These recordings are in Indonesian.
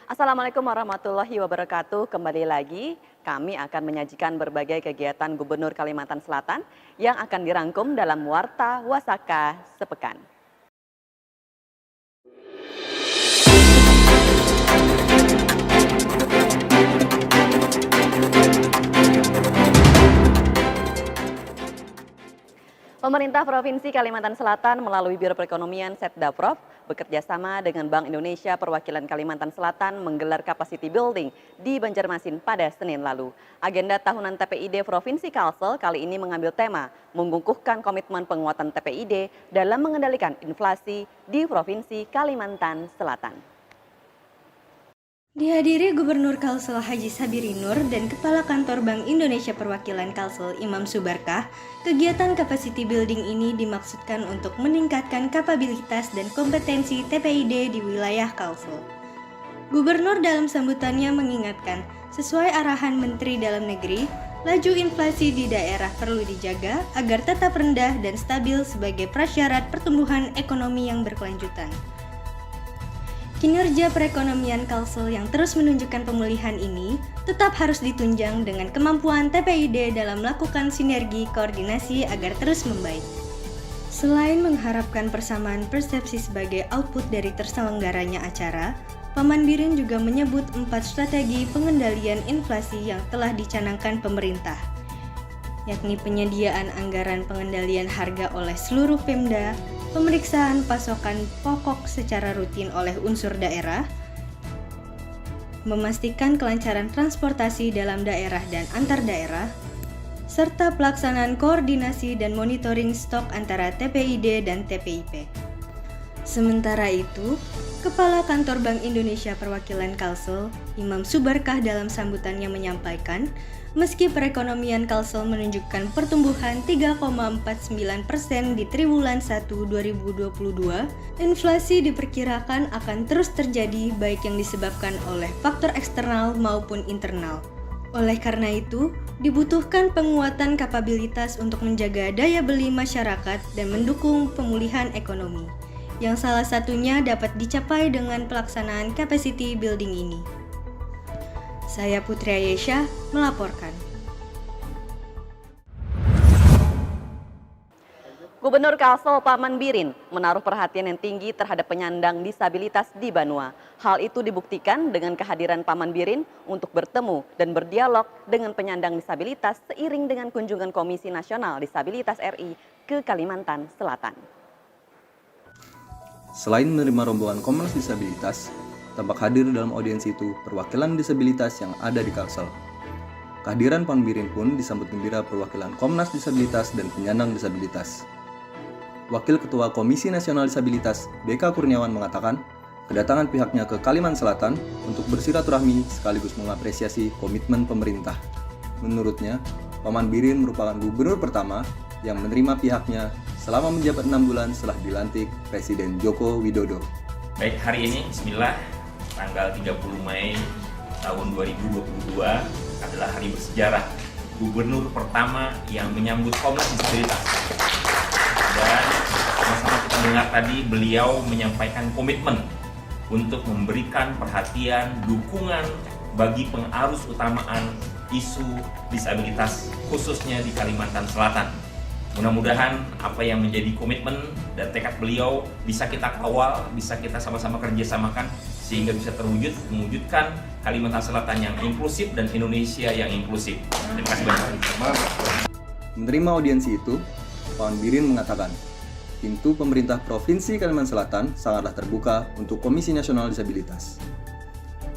Assalamualaikum warahmatullahi wabarakatuh. Kembali lagi, kami akan menyajikan berbagai kegiatan Gubernur Kalimantan Selatan yang akan dirangkum dalam Warta Wasaka Sepekan. Pemerintah Provinsi Kalimantan Selatan melalui Biro Perekonomian Setdaprov bekerja sama dengan Bank Indonesia Perwakilan Kalimantan Selatan menggelar capacity building di Banjarmasin pada Senin lalu. Agenda tahunan TPID Provinsi Kalsel kali ini mengambil tema mengukuhkan komitmen penguatan TPID dalam mengendalikan inflasi di Provinsi Kalimantan Selatan. Dihadiri Gubernur Kalsel Haji Sabirinur dan Kepala Kantor Bank Indonesia Perwakilan Kalsel Imam Subarkah, kegiatan capacity building ini dimaksudkan untuk meningkatkan kapabilitas dan kompetensi TPID di wilayah Kalsel. Gubernur dalam sambutannya mengingatkan, sesuai arahan Menteri Dalam Negeri, laju inflasi di daerah perlu dijaga agar tetap rendah dan stabil sebagai prasyarat pertumbuhan ekonomi yang berkelanjutan. Kinerja perekonomian Kalsel yang terus menunjukkan pemulihan ini tetap harus ditunjang dengan kemampuan TPID dalam melakukan sinergi koordinasi agar terus membaik. Selain mengharapkan persamaan persepsi sebagai output dari terselenggaranya acara, Paman Birin juga menyebut 4 strategi pengendalian inflasi yang telah dicanangkan pemerintah, yakni penyediaan anggaran pengendalian harga oleh seluruh Pemda, pemeriksaan pasokan pokok secara rutin oleh unsur daerah, memastikan kelancaran transportasi dalam daerah dan antar daerah, serta pelaksanaan koordinasi dan monitoring stok antara TPID dan TPIP. Sementara itu, Kepala Kantor Bank Indonesia Perwakilan Kalsel, Imam Subarkah dalam sambutannya menyampaikan, meski perekonomian Kalsel menunjukkan pertumbuhan 3,49% di triwulan 1 2022, inflasi diperkirakan akan terus terjadi baik yang disebabkan oleh faktor eksternal maupun internal. Oleh karena itu, dibutuhkan penguatan kapabilitas untuk menjaga daya beli masyarakat dan mendukung pemulihan ekonomi, yang salah satunya dapat dicapai dengan pelaksanaan capacity building ini. Saya Putri Ayesha melaporkan. Gubernur Kalsel Paman Birin menaruh perhatian yang tinggi terhadap penyandang disabilitas di Banua. Hal itu dibuktikan dengan kehadiran Paman Birin untuk bertemu dan berdialog dengan penyandang disabilitas seiring dengan kunjungan Komisi Nasional Disabilitas RI ke Kalimantan Selatan. Selain menerima rombongan Komnas Disabilitas, tampak hadir dalam audiensi itu perwakilan disabilitas yang ada di Kalsel. Kehadiran Paman Birin pun disambut gembira perwakilan Komnas Disabilitas dan penyandang disabilitas. Wakil Ketua Komisi Nasional Disabilitas, BK Kurniawan mengatakan, kedatangan pihaknya ke Kalimantan Selatan untuk bersilaturahmi sekaligus mengapresiasi komitmen pemerintah. Menurutnya, Paman Birin merupakan gubernur pertama yang menerima pihaknya selama menjabat 6 bulan setelah dilantik Presiden Joko Widodo. Baik, hari ini bismillah tanggal 30 Mei tahun 2022 adalah hari bersejarah gubernur pertama yang menyambut Komnas Disabilitas. Dan sama-sama kita dengar tadi beliau menyampaikan komitmen untuk memberikan perhatian, dukungan bagi pengarus utamaan isu disabilitas khususnya di Kalimantan Selatan. Mudah-mudahan apa yang menjadi komitmen dan tekad beliau bisa kita kawal, bisa kita sama-sama kerjasamakan sehingga bisa terwujud, mewujudkan Kalimantan Selatan yang inklusif dan Indonesia yang inklusif. Terima kasih banyak. Menerima audiensi itu, Paman Birin mengatakan, pintu pemerintah Provinsi Kalimantan Selatan sangatlah terbuka untuk Komisi Nasional Disabilitas.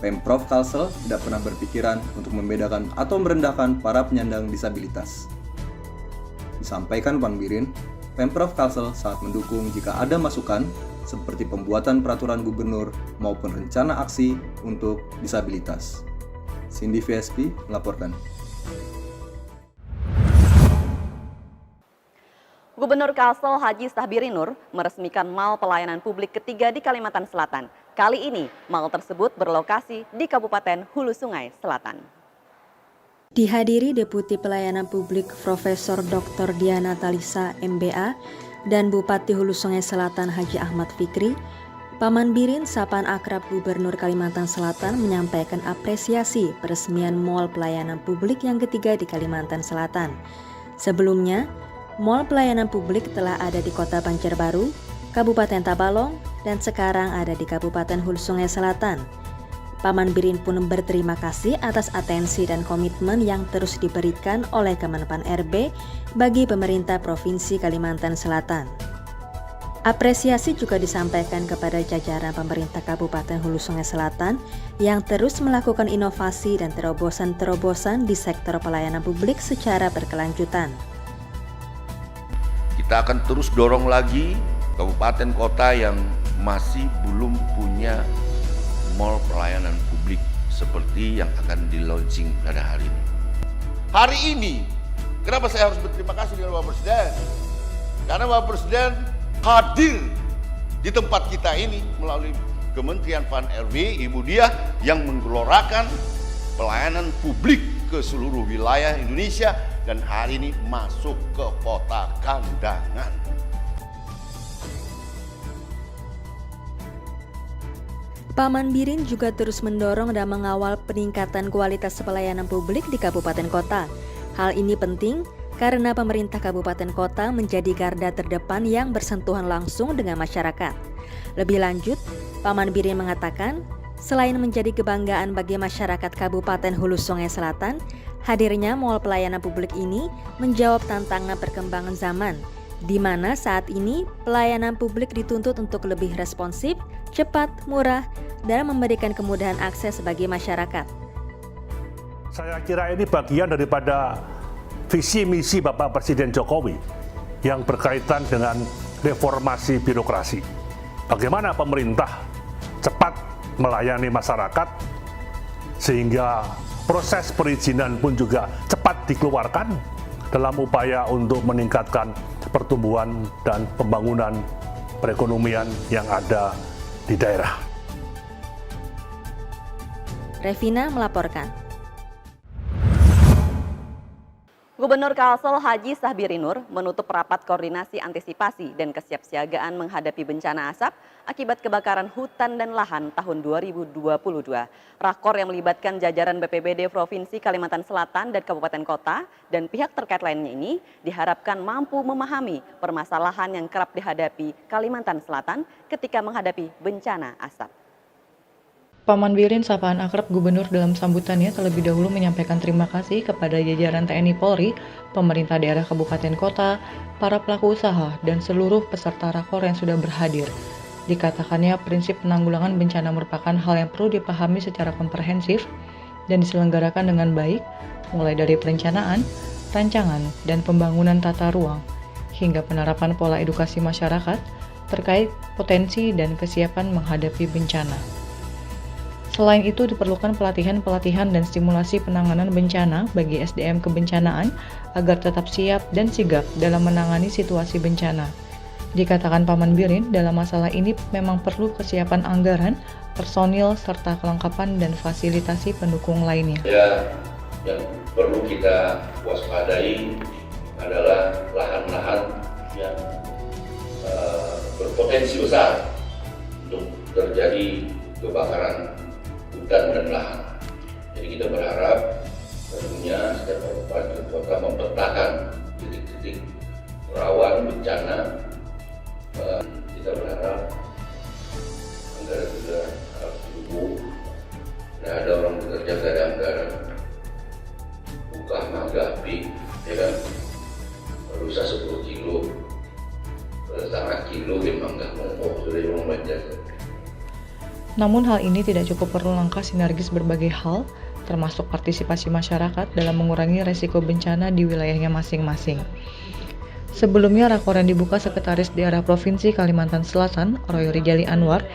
Pemprov Kalsel tidak pernah berpikiran untuk membedakan atau merendahkan para penyandang disabilitas. Disampaikan Paman Birin, Pemprov Kalsel sangat mendukung jika ada masukan seperti pembuatan peraturan gubernur maupun rencana aksi untuk disabilitas. Cindy VSP melaporkan. Gubernur Kalsel Haji Sabirinur meresmikan mal pelayanan publik ketiga di Kalimantan Selatan. Kali ini, mal tersebut berlokasi di Kabupaten Hulu Sungai Selatan. Dihadiri Deputi Pelayanan Publik Profesor Dr. Diana Talisa MBA dan Bupati Hulu Sungai Selatan Haji Ahmad Fikri, Paman Birin Sapaan Akrab Gubernur Kalimantan Selatan menyampaikan apresiasi peresmian Mall Pelayanan Publik yang ketiga di Kalimantan Selatan. Sebelumnya, Mall Pelayanan Publik telah ada di Kota Banjarbaru, Kabupaten Tabalong, dan sekarang ada di Kabupaten Hulu Sungai Selatan. Paman Birin pun berterima kasih atas atensi dan komitmen yang terus diberikan oleh Kemenpan RB bagi pemerintah Provinsi Kalimantan Selatan. Apresiasi juga disampaikan kepada jajaran pemerintah Kabupaten Hulu Sungai Selatan yang terus melakukan inovasi dan terobosan-terobosan di sektor pelayanan publik secara berkelanjutan. Kita akan terus dorong lagi kabupaten kota yang masih belum punya mall pelayanan publik seperti yang akan di-launching pada hari ini. Hari ini, kenapa saya harus berterima kasih kepada Bapak Presiden? Karena Bapak Presiden hadir di tempat kita ini melalui Kementerian Pan RB, Ibu Diah yang menggelorakan pelayanan publik ke seluruh wilayah Indonesia dan hari ini masuk ke Kota Kandangan. Paman Birin juga terus mendorong dan mengawal peningkatan kualitas pelayanan publik di kabupaten kota. Hal ini penting karena pemerintah kabupaten kota menjadi garda terdepan yang bersentuhan langsung dengan masyarakat. Lebih lanjut, Paman Birin mengatakan, selain menjadi kebanggaan bagi masyarakat Kabupaten Hulu Sungai Selatan, hadirnya Mall Pelayanan Publik ini menjawab tantangan perkembangan zaman, di mana saat ini pelayanan publik dituntut untuk lebih responsif, cepat, murah, dan memberikan kemudahan akses bagi masyarakat. Saya kira ini bagian daripada visi misi Bapak Presiden Jokowi yang berkaitan dengan reformasi birokrasi. Bagaimana pemerintah cepat melayani masyarakat sehingga proses perizinan pun juga cepat dikeluarkan dalam upaya untuk meningkatkan pertumbuhan dan pembangunan perekonomian yang ada di daerah. Revina melaporkan. Gubernur Kalsel Haji Sahbirinur menutup rapat koordinasi antisipasi dan kesiapsiagaan menghadapi bencana asap akibat kebakaran hutan dan lahan tahun 2022. Rakor yang melibatkan jajaran BPBD Provinsi Kalimantan Selatan dan Kabupaten Kota dan pihak terkait lainnya ini diharapkan mampu memahami permasalahan yang kerap dihadapi Kalimantan Selatan ketika menghadapi bencana asap. Paman Birin Sapaan Akrab Gubernur dalam sambutannya terlebih dahulu menyampaikan terima kasih kepada jajaran TNI Polri, pemerintah daerah kabupaten kota, para pelaku usaha, dan seluruh peserta rakor yang sudah berhadir. Dikatakannya prinsip penanggulangan bencana merupakan hal yang perlu dipahami secara komprehensif dan diselenggarakan dengan baik, mulai dari perencanaan, rancangan, dan pembangunan tata ruang, hingga penerapan pola edukasi masyarakat terkait potensi dan kesiapan menghadapi bencana. Selain itu diperlukan pelatihan-pelatihan dan stimulasi penanganan bencana bagi SDM kebencanaan agar tetap siap dan sigap dalam menangani situasi bencana. Dikatakan Paman Birin, dalam masalah ini memang perlu kesiapan anggaran, personil, serta kelengkapan dan fasilitasi pendukung lainnya. Yang perlu kita waspadai adalah lahan-lahan yang berpotensi besar untuk terjadi kebakaran hutan dan lahan. Jadi kita berharap tentunya setiap kabupaten kota memetakan titik-titik rawan bencana. Kita berharap anggaran juga harus cukup. Nah, ada orang bekerja dari anggaran buka magapi, ya kan? Rusak 10 kilo, setengah kilo memang nggak mau sudah membaca. Namun hal ini tidak cukup, perlu langkah sinergis berbagai hal, termasuk partisipasi masyarakat dalam mengurangi resiko bencana di wilayahnya masing-masing. Sebelumnya, rakor yang dibuka Sekretaris Daerah Provinsi Kalimantan Selatan, Roy Rijali Anwar,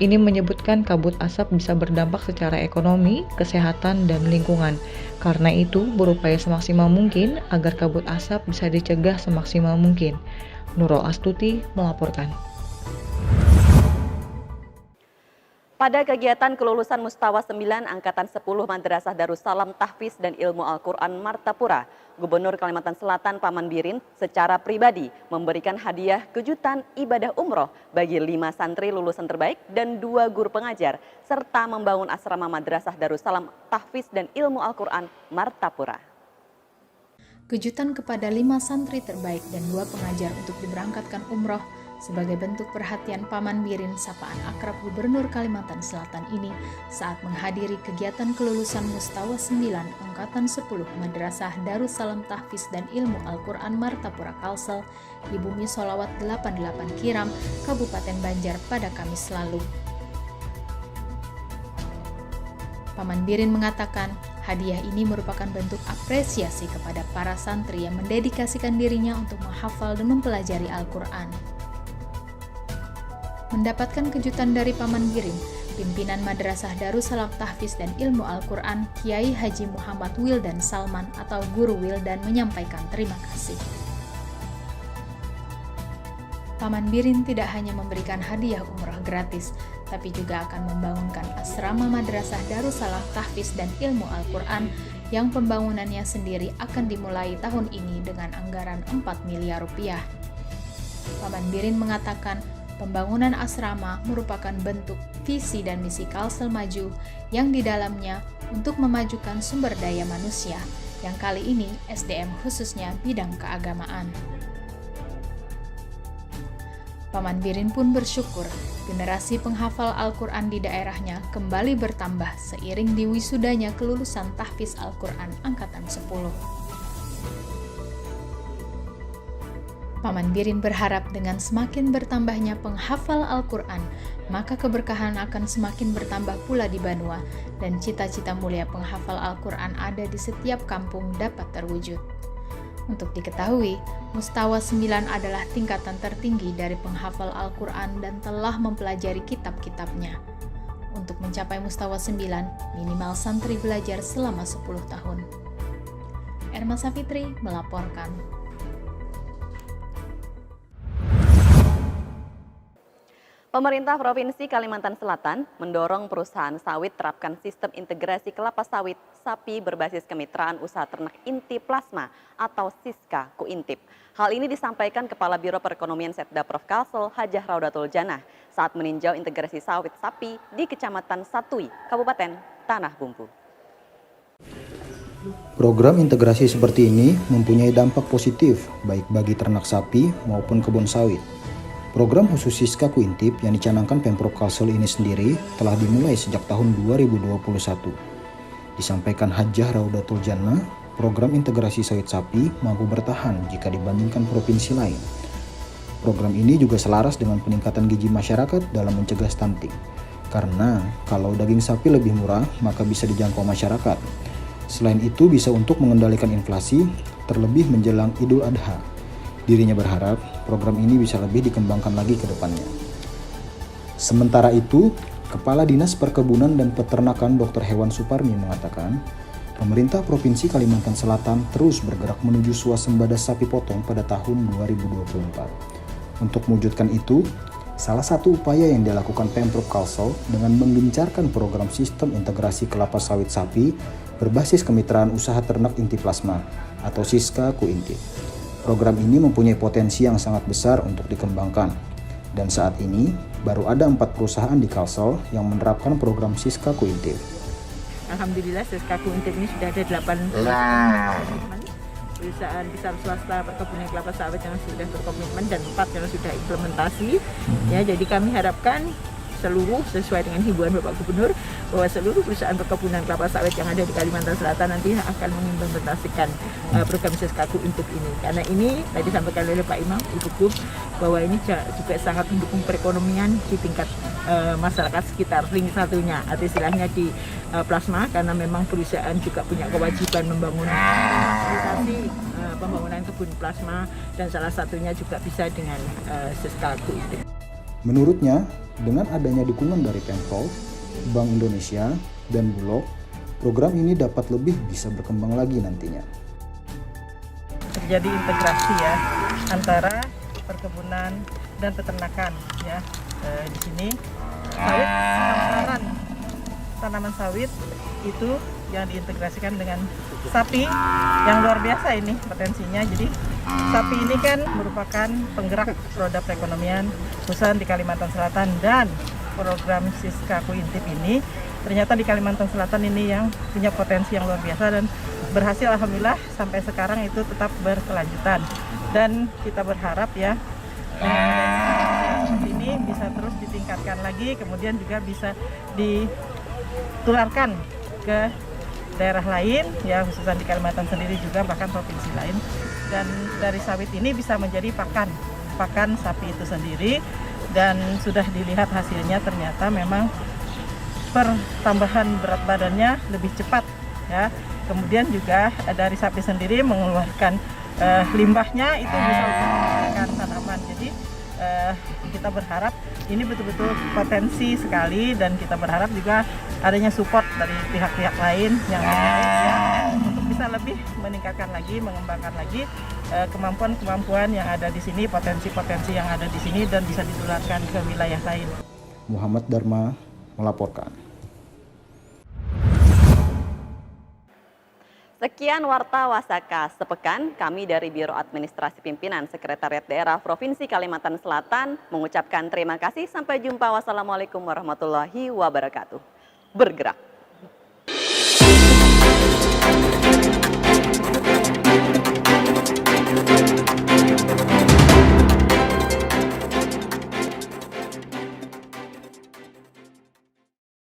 ini menyebutkan kabut asap bisa berdampak secara ekonomi, kesehatan, dan lingkungan. Karena itu, berupaya semaksimal mungkin agar kabut asap bisa dicegah semaksimal mungkin. Nurul Astuti melaporkan. Pada kegiatan kelulusan Mustawa 9 Angkatan 10 Madrasah Darussalam Tahfiz dan Ilmu Al-Quran Martapura, Gubernur Kalimantan Selatan Paman Birin secara pribadi memberikan hadiah kejutan ibadah umroh bagi 5 santri lulusan terbaik dan 2 guru pengajar, serta membangun asrama Madrasah Darussalam Tahfiz dan Ilmu Al-Quran Martapura. Kejutan kepada 5 santri terbaik dan 2 pengajar untuk diberangkatkan umroh sebagai bentuk perhatian Paman Birin sapaan akrab Gubernur Kalimantan Selatan ini saat menghadiri kegiatan kelulusan Mustawa 9 Angkatan 10 Madrasah Darussalam Tahfiz dan Ilmu Al-Quran Martapura Kalsel di Bumi Sholawat 88 Kiram, Kabupaten Banjar pada Kamis lalu. Paman Birin mengatakan, hadiah ini merupakan bentuk apresiasi kepada para santri yang mendedikasikan dirinya untuk menghafal dan mempelajari Al-Quran. Mendapatkan kejutan dari Paman Birin, pimpinan Madrasah Darussalam Tahfiz dan Ilmu Al-Quran Kiai Haji Muhammad Wildan Salman atau Guru Wildan menyampaikan terima kasih. Paman Birin tidak hanya memberikan hadiah umrah gratis, tapi juga akan membangunkan asrama Madrasah Darussalam Tahfiz dan Ilmu Al-Quran yang pembangunannya sendiri akan dimulai tahun ini dengan anggaran 4 miliar rupiah. Paman Birin mengatakan, pembangunan asrama merupakan bentuk visi dan misi Kalsel Maju yang di dalamnya untuk memajukan sumber daya manusia, yang kali ini SDM khususnya bidang keagamaan. Paman Birin pun bersyukur generasi penghafal Al-Quran di daerahnya kembali bertambah seiring diwisudanya kelulusan tahfiz Al-Quran Angkatan 10. Paman Birin berharap dengan semakin bertambahnya penghafal Al-Quran, maka keberkahan akan semakin bertambah pula di Banua, dan cita-cita mulia penghafal Al-Quran ada di setiap kampung dapat terwujud. Untuk diketahui, Mustawa 9 adalah tingkatan tertinggi dari penghafal Al-Quran dan telah mempelajari kitab-kitabnya. Untuk mencapai Mustawa 9, minimal santri belajar selama 10 tahun. Erma Safitri melaporkan. Pemerintah Provinsi Kalimantan Selatan mendorong perusahaan sawit terapkan sistem integrasi kelapa sawit sapi berbasis kemitraan usaha ternak inti plasma atau Siska Kuintip. Hal ini disampaikan Kepala Biro Perekonomian Setdaprov Kalsel Hajah Raudatul Jannah saat meninjau integrasi sawit sapi di Kecamatan Satui, Kabupaten Tanah Bumbu. Program integrasi seperti ini mempunyai dampak positif baik bagi ternak sapi maupun kebun sawit. Program khusus Siska Kuintip yang dicanangkan Pemprov Kalsel ini sendiri telah dimulai sejak tahun 2021. Disampaikan Hajah Raudatul Jannah, program integrasi sawit sapi mampu bertahan jika dibandingkan provinsi lain. Program ini juga selaras dengan peningkatan gizi masyarakat dalam mencegah stunting. Karena kalau daging sapi lebih murah, maka bisa dijangkau masyarakat. Selain itu bisa untuk mengendalikan inflasi, terlebih menjelang Idul Adha. Dirinya berharap program ini bisa lebih dikembangkan lagi ke depannya. Sementara itu, Kepala Dinas Perkebunan dan Peternakan Dr. Hewan Suparmi mengatakan, pemerintah Provinsi Kalimantan Selatan terus bergerak menuju swasembada sapi potong pada tahun 2024. Untuk mewujudkan itu, salah satu upaya yang dilakukan Pemprov Kalsel dengan menggencarkan program sistem integrasi kelapa sawit sapi berbasis kemitraan usaha ternak inti plasma atau Siska Kuintip. Program ini mempunyai potensi yang sangat besar untuk dikembangkan, dan saat ini baru ada 4 perusahaan di Kalsel yang menerapkan program Siska Kuintip. Alhamdulillah Siska Kuintip ini sudah ada 8 perusahaan besar swasta perkebunan kelapa sawit yang sudah berkomitmen dan 4 yang sudah implementasi. Ya, jadi kami harapkan seluruh sesuai dengan himbauan Bapak Gubernur bahwa seluruh perusahaan perkebunan kelapa sawit yang ada di Kalimantan Selatan nanti akan mengimplementasikan program Siska Kuintip ini. Karena ini tadi disampaikan oleh Pak Imam, Ibu Gub, bahwa ini juga sangat mendukung perekonomian di tingkat masyarakat sekitar ring satunya, atau istilahnya di plasma, karena memang perusahaan juga punya kewajiban membangun pembangunan kebun plasma dan salah satunya juga bisa dengan Siska Kuintip. Menurutnya, dengan adanya dukungan dari Pemprov, Bank Indonesia, dan Bulog, program ini dapat lebih bisa berkembang lagi nantinya. Terjadi integrasi ya antara perkebunan dan peternakan ya. Di sini sawit, hamparan tanaman sawit itu yang diintegrasikan dengan sapi yang luar biasa ini potensinya. Jadi sapi ini kan merupakan penggerak roda perekonomian khususnya di Kalimantan Selatan, dan program Siskaku Intip ini ternyata di Kalimantan Selatan ini yang punya potensi yang luar biasa dan berhasil alhamdulillah sampai sekarang itu tetap berkelanjutan. Dan kita berharap ya seperti ini bisa terus ditingkatkan lagi, kemudian juga bisa ditularkan ke daerah lain ya, khususnya di Kalimantan sendiri juga, bahkan provinsi lain. Dan dari sawit ini bisa menjadi pakan sapi itu sendiri, dan sudah dilihat hasilnya ternyata memang pertambahan berat badannya lebih cepat ya. Kemudian juga dari sapi sendiri mengeluarkan limbahnya itu bisa untuk menghasilkan tanaman. Jadi kita berharap ini betul-betul potensi sekali, dan kita berharap juga adanya support dari pihak-pihak lain yang ya, untuk bisa lebih meningkatkan lagi, mengembangkan lagi kemampuan-kemampuan yang ada di sini, potensi-potensi yang ada di sini, dan bisa ditularkan ke wilayah lain. Muhammad Dharma melaporkan. Sekian Warta Wasaka sepekan, kami dari Biro Administrasi Pimpinan Sekretariat Daerah Provinsi Kalimantan Selatan mengucapkan terima kasih. Sampai jumpa. Wassalamualaikum warahmatullahi wabarakatuh. Bergerak.